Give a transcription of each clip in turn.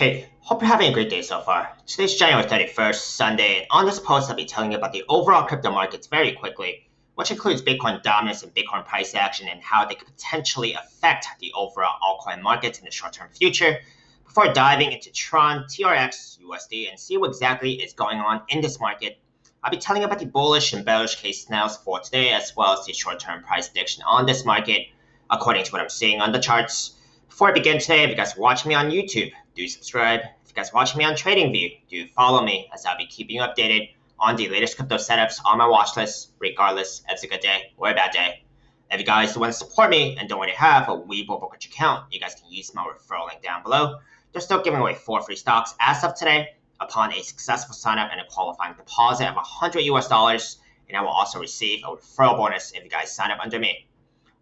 Hey, hope you're having a great day so far. Today's January 31st, Sunday, and on this post I'll be telling you about the overall crypto markets very quickly, which includes Bitcoin dominance and Bitcoin price action and how they could potentially affect the overall altcoin markets in the short-term future, before diving into Tron, TRX, USD, and see what exactly is going on in this market. I'll be telling you about the bullish and bearish case scenarios for today, as well as the short-term price prediction on this market, according to what I'm seeing on the charts. Before I begin today, if you guys are watching me on YouTube, do subscribe. If you guys are watching me on TradingView, do follow me, as I'll be keeping you updated on the latest crypto setups on my watch list, regardless if it's a good day or a bad day. If you guys want to support me and don't already have a Webull brokerage account, you guys can use my referral link down below. They're still giving away 4 free stocks as of today upon a successful sign-up and a qualifying deposit of $100 and I will also receive a referral bonus if you guys sign up under me.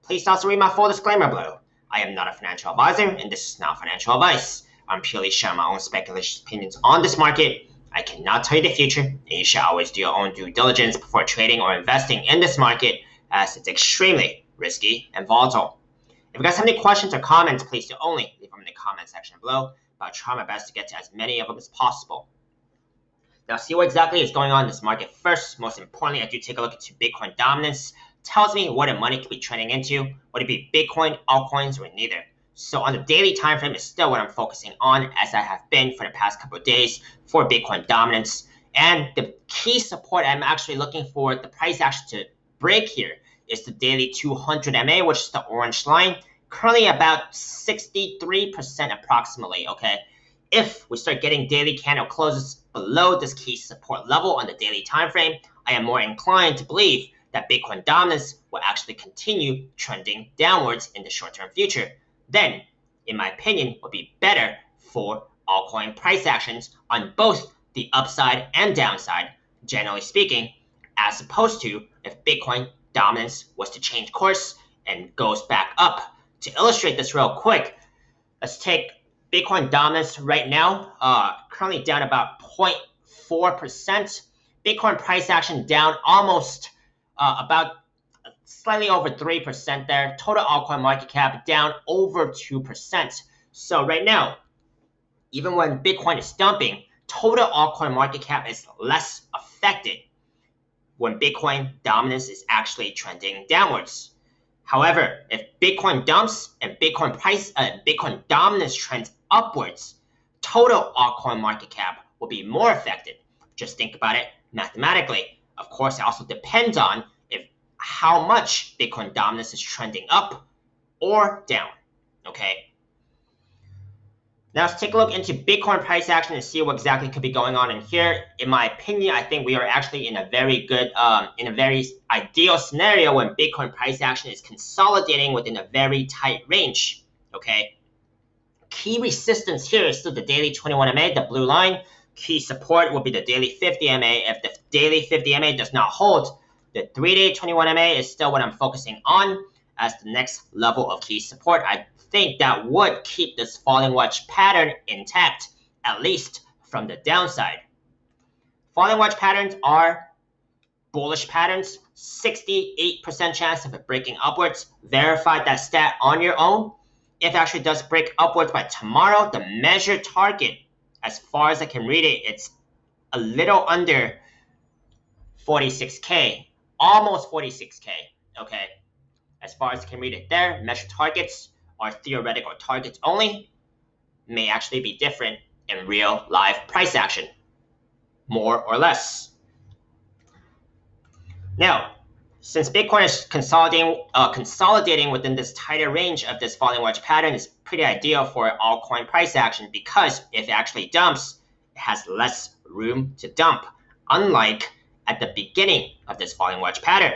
Please also read my full disclaimer below. I am not a financial advisor, and this is not financial advice. I'm purely sharing my own speculation opinions on this market. I cannot tell you the future, and you should always do your own due diligence before trading or investing in this market, as it's extremely risky and volatile. If you guys have any questions or comments, please do only leave them in the comment section below, but I'll try my best to get to as many of them as possible. Now, see what exactly is going on in this market first. Most importantly, I do take a look into Bitcoin dominance. Tells me what the money could be trending into. Would it be Bitcoin, altcoins, or neither? So on the daily time frame is still what I'm focusing on, as I have been for the past couple of days for Bitcoin dominance. And the key support I'm actually looking for the price action to break here is the daily 200 MA, which is the orange line, currently about 63% approximately, okay? If we start getting daily candle closes below this key support level on the daily time frame, I am more inclined to believe that Bitcoin dominance will actually continue trending downwards in the short-term future. Then, in my opinion, would be better for altcoin price actions on both the upside and downside, generally speaking, as opposed to if Bitcoin dominance was to change course and goes back up. To illustrate this real quick, let's take Bitcoin dominance right now, currently down about 0.4%. Bitcoin price action down almost about slightly over 3% there. Total altcoin market cap down over 2%. So right now, even when Bitcoin is dumping, total altcoin market cap is less affected when Bitcoin dominance is actually trending downwards. However, if Bitcoin dumps and Bitcoin dominance trends upwards, total altcoin market cap will be more affected. Just think about it mathematically. Of course, it also depends on how much Bitcoin dominance is trending up or down, okay? Now let's take a look into Bitcoin price action and see what exactly could be going on in here. In my opinion, I think we are actually in a very good, in a very ideal scenario when Bitcoin price action is consolidating within a very tight range, okay? Key resistance here is still the daily 21 MA, the blue line. Key support will be the daily 50 MA. If the daily 50 MA does not hold, the 3-day 21 MA is still what I'm focusing on as the next level of key support. I think that would keep this falling wedge pattern intact, at least from the downside. Falling wedge patterns are bullish patterns, 68% chance of it breaking upwards. Verify that stat on your own. If it actually does break upwards by tomorrow, the measured target, as far as I can read it, it's a little under 46K. Almost 46K, okay? As far as I can read it there, measured targets are theoretical targets only, may actually be different in real live price action, more or less. Now, since Bitcoin is consolidating within this tighter range of this falling wedge pattern, is pretty ideal for altcoin price action because if it actually dumps, it has less room to dump, unlike at the beginning of this falling wedge pattern.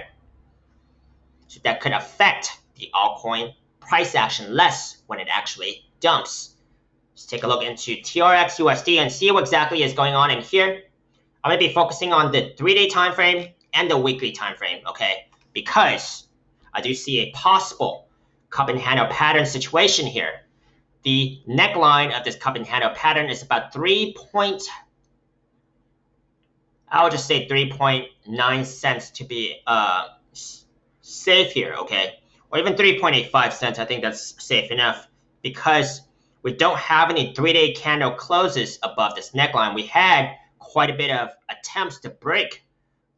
So that could affect the altcoin price action less when it actually dumps. Let's take a look into TRX USD and see what exactly is going on in here. I'm going to be focusing on the 3-day time frame and the weekly time frame, okay? Because I do see a possible cup and handle pattern situation here. The neckline of this cup and handle pattern is about 3.9 cents to be safe here, okay? Or even 3.85 cents, I think that's safe enough because we don't have any 3-day candle closes above this neckline. We had quite a bit of attempts to break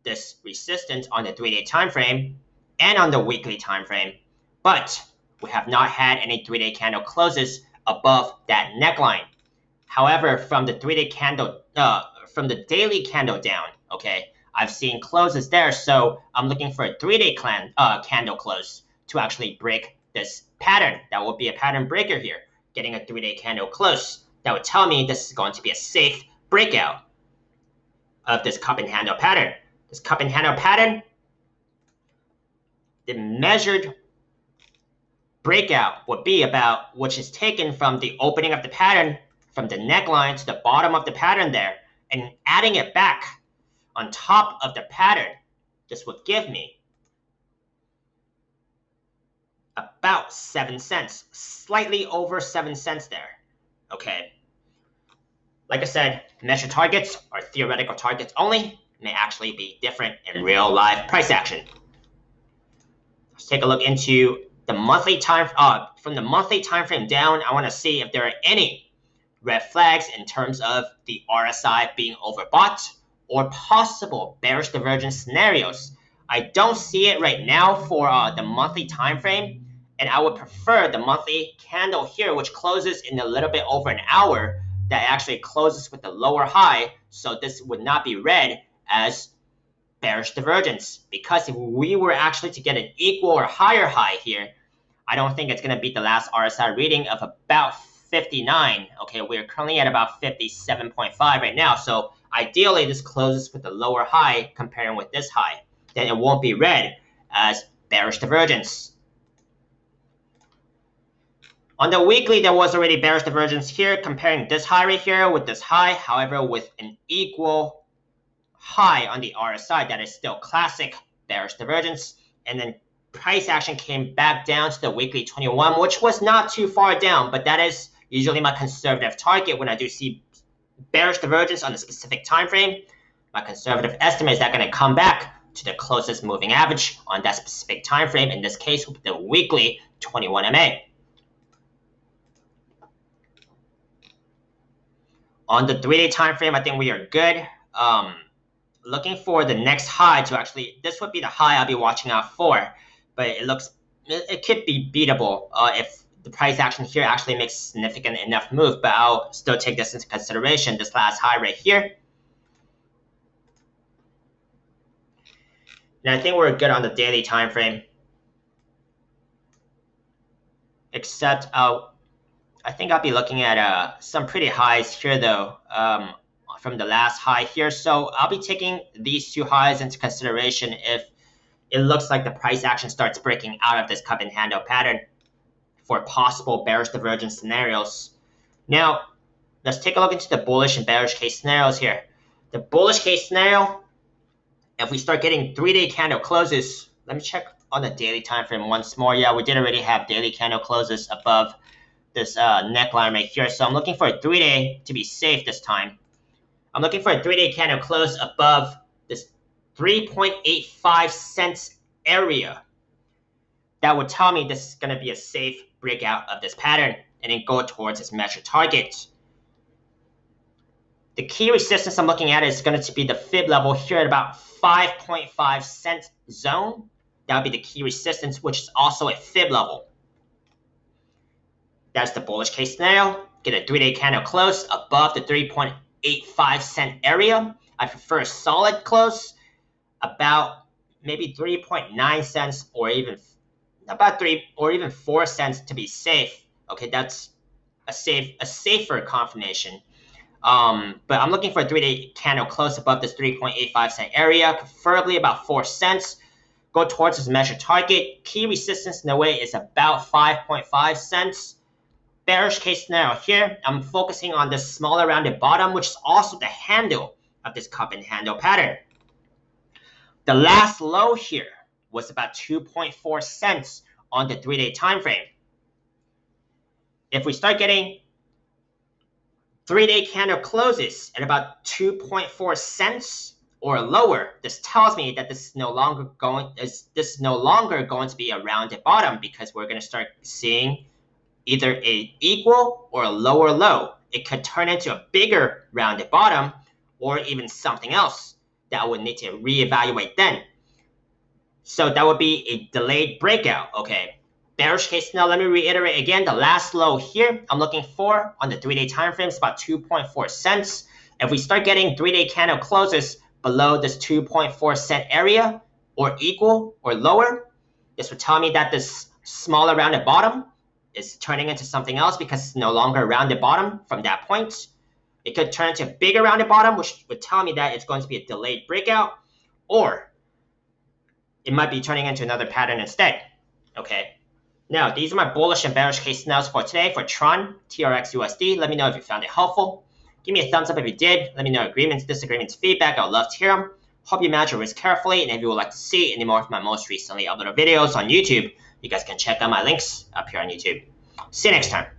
this resistance on the 3-day time frame and on the weekly time frame, but we have not had any 3-day candle closes above that neckline. However, from the 3-day candle, from the daily candle down, okay, I've seen closes there, so I'm looking for a 3-day candle close to actually break this pattern. That would be a pattern breaker here, getting a 3-day candle close. That would tell me this is going to be a safe breakout of this cup and handle pattern. This cup and handle pattern, the measured breakout would be about, which is taken from the opening of the pattern, from the neckline to the bottom of the pattern there, and adding it back on top of the pattern. This would give me about 7 cents, slightly over 7 cents there. Okay. Like I said, measured targets are theoretical targets only, may actually be different in real live price action. Let's take a look into the monthly time. From the monthly time frame down, I want to see if there are any red flags in terms of the RSI being overbought or possible bearish divergence scenarios. I don't see it right now for the monthly time frame, and I would prefer the monthly candle here, which closes in a little bit over an hour, that actually closes with the lower high, so this would not be read as bearish divergence. Because if we were actually to get an equal or higher high here, I don't think it's going to beat the last RSI reading of about 59. Okay, we're currently at about 57.5 right now, so ideally this closes with the lower high comparing with this high. Then it won't be read as bearish divergence. On the weekly, there was already bearish divergence here, comparing this high right here with this high. However, with an equal high on the RSI, that is still classic bearish divergence. And then price action came back down to the weekly 21, which was not too far down, but that is usually my conservative target when I do see bearish divergence on a specific time frame. My conservative estimate is that going to come back to the closest moving average on that specific time frame, in this case, the weekly 21 MA. On the 3-day time frame, I think we are good. Looking for the next high to actually, this would be the high I'll be watching out for, but it could be beatable if the price action here actually makes significant enough move, but I'll still take this into consideration, this last high right here. And I think we're good on the daily time frame. Except I think I'll be looking at some pretty highs here though, from the last high here. So I'll be taking these two highs into consideration if it looks like the price action starts breaking out of this cup and handle pattern for possible bearish divergence scenarios. Now, let's take a look into the bullish and bearish case scenarios here. The bullish case scenario, if we start getting 3-day candle closes, let me check on the daily time frame once more. Yeah, we did already have daily candle closes above this neckline right here. So I'm looking for a 3-day to be safe this time. I'm looking for a 3-day candle close above this 3.85 cents area. That would tell me this is going to be a safe breakout of this pattern and then go towards its measured target. The key resistance I'm looking at is going to be the fib level here at about 5.5 cent zone. That would be the key resistance, which is also a fib level. That's the bullish case scenario. Get a 3-day candle close above the 3.85 cent area. I prefer a solid close about maybe 3.9 cents or even about 3 or even 4 cents to be safe. Okay, that's a safer confirmation. But I'm looking for a 3-day candle close above this 3.85 cent area, preferably about 4 cents. Go towards this measured target. Key resistance in the way is about 5.5 cents. Bearish case scenario here, I'm focusing on the smaller rounded bottom, which is also the handle of this cup and handle pattern. The last low here was about 2.4 cents on the 3-day time frame. If we start getting 3-day candle closes at about 2.4 cents or lower, this tells me that this is no longer going to be a rounded bottom, because we're going to start seeing either a equal or a lower low. It could turn into a bigger rounded bottom or even something else that I would need to reevaluate then. So that would be a delayed breakout, okay? Bearish case now, let me reiterate again, the last low here I'm looking for on the 3-day time frame is about 2.4 cents. If we start getting 3-day candle closes below this 2.4 cent area or equal or lower, this would tell me that this smaller rounded bottom is turning into something else because it's no longer a rounded bottom from that point. It could turn into a bigger rounded bottom, which would tell me that it's going to be a delayed breakout, or it might be turning into another pattern instead, okay? Now, these are my bullish and bearish case scenarios for today for Tron, TRX USD. Let me know if you found it helpful. Give me a thumbs up if you did. Let me know agreements, disagreements, feedback. I would love to hear them. Hope you manage your risk carefully, and if you would like to see any more of my most recently uploaded videos on YouTube, you guys can check out my links up here on YouTube. See you next time.